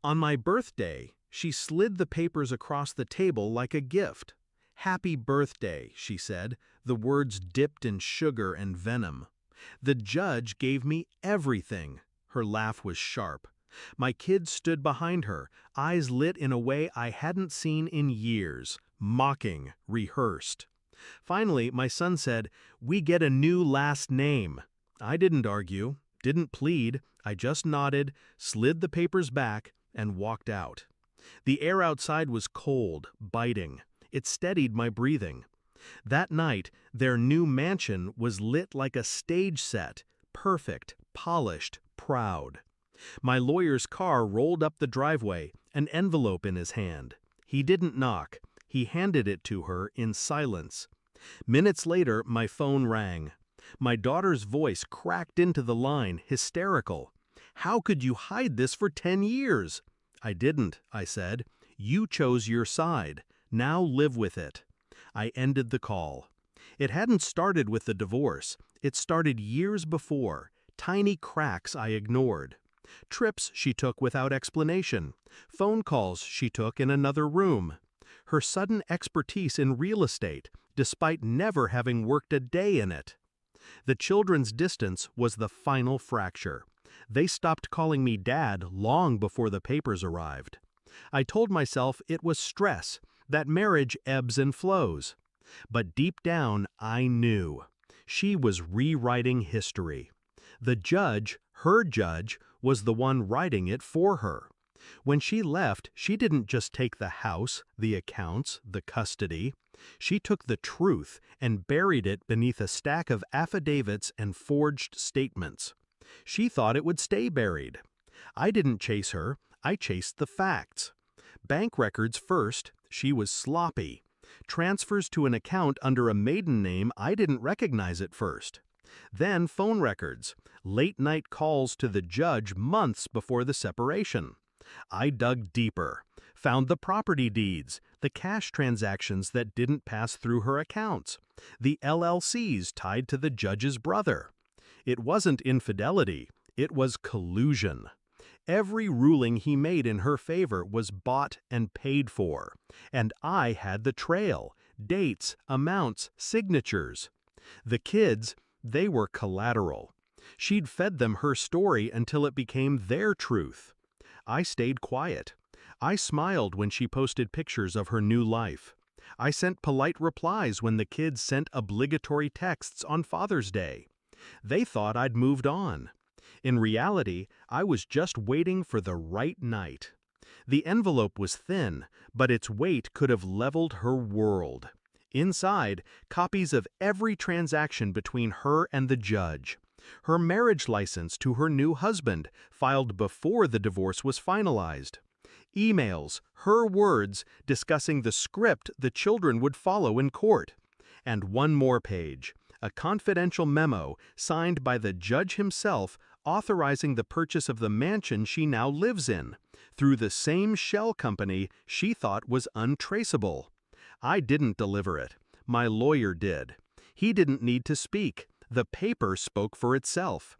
On my birthday, she slid the papers across the table like a gift. "Happy birthday," she said, the words dipped in sugar and venom. "The judge gave me everything." Her laugh was sharp. My kids stood behind her, eyes lit in a way I hadn't seen in years, mocking, rehearsed. Finally, my son said, "We get a new last name." I didn't argue, didn't plead, I just nodded, slid the papers back, and walked out. The air outside was cold, biting. It steadied my breathing. That night, their new mansion was lit like a stage set, perfect, polished, proud. My lawyer's car rolled up the driveway, an envelope in his hand. He didn't knock. He handed it to her in silence. Minutes later, my phone rang. My daughter's voice cracked into the line, hysterical. "How could you hide this for 10 years?" "I didn't," I said. "You chose your side. Now live with it." I ended the call. It hadn't started with the divorce. It started years before, tiny cracks I ignored. Trips she took without explanation. Phone calls she took in another room. Her sudden expertise in real estate, despite never having worked a day in it. The children's distance was the final fracture. They stopped calling me dad long before the papers arrived. I told myself it was stress, that marriage ebbs and flows. But deep down, I knew. She was rewriting history. The judge, her judge, was the one writing it for her. When she left, she didn't just take the house, the accounts, the custody. She took the truth and buried it beneath a stack of affidavits and forged statements. She thought it would stay buried. I didn't chase her, I chased the facts. Bank records first, she was sloppy. Transfers to an account under a maiden name, I didn't recognize at first. Then phone records, late-night calls to the judge months before the separation. I dug deeper, found the property deeds, the cash transactions that didn't pass through her accounts, the LLCs tied to the judge's brother. It wasn't infidelity, it was collusion. Every ruling he made in her favor was bought and paid for, and I had the trail, dates, amounts, signatures. The kids, they were collateral. She'd fed them her story until it became their truth. I stayed quiet. I smiled when she posted pictures of her new life. I sent polite replies when the kids sent obligatory texts on Father's Day. They thought I'd moved on. In reality, I was just waiting for the right night. The envelope was thin, but its weight could have leveled her world. Inside, copies of every transaction between her and the judge. Her marriage license to her new husband, filed before the divorce was finalized. Emails, her words, discussing the script the children would follow in court. And one more page, a confidential memo signed by the judge himself authorizing the purchase of the mansion she now lives in, through the same shell company she thought was untraceable. I didn't deliver it. My lawyer did. He didn't need to speak. The paper spoke for itself.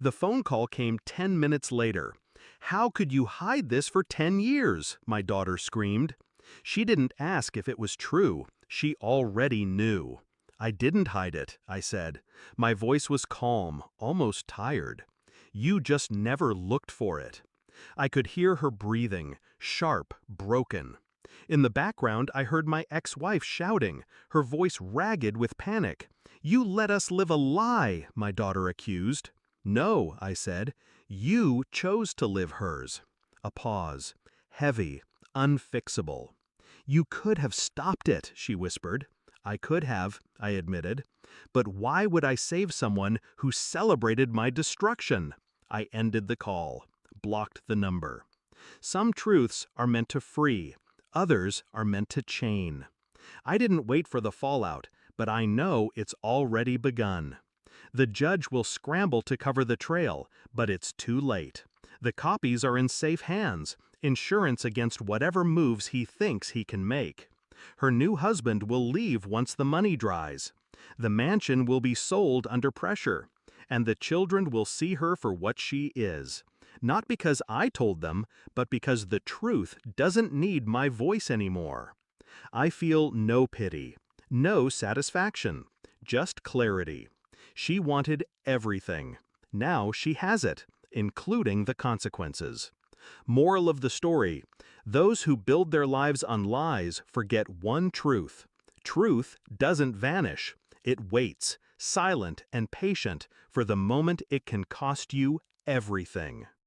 The phone call came 10 minutes later. "How could you hide this for 10 years?" my daughter screamed. She didn't ask if it was true. She already knew. "I didn't hide it," I said. My voice was calm, almost tired. "You just never looked for it." I could hear her breathing, sharp, broken. In the background, I heard my ex-wife shouting, her voice ragged with panic. "You let us live a lie," my daughter accused. "No," I said. "You chose to live hers." A pause. Heavy, unfixable. "You could have stopped it," she whispered. "I could have," I admitted. "But why would I save someone who celebrated my destruction?" I ended the call, blocked the number. Some truths are meant to free. Others are meant to chain. I didn't wait for the fallout, but I know it's already begun. The judge will scramble to cover the trail, but it's too late. The copies are in safe hands, insurance against whatever moves he thinks he can make. Her new husband will leave once the money dries. The mansion will be sold under pressure, and the children will see her for what she is, Not because I told them, but because the truth doesn't need my voice anymore. I feel no pity, no satisfaction, just clarity. She wanted everything. Now she has it, including the consequences. Moral of the story: those who build their lives on lies forget one truth. Truth doesn't vanish. It waits, silent and patient, for the moment it can cost you everything.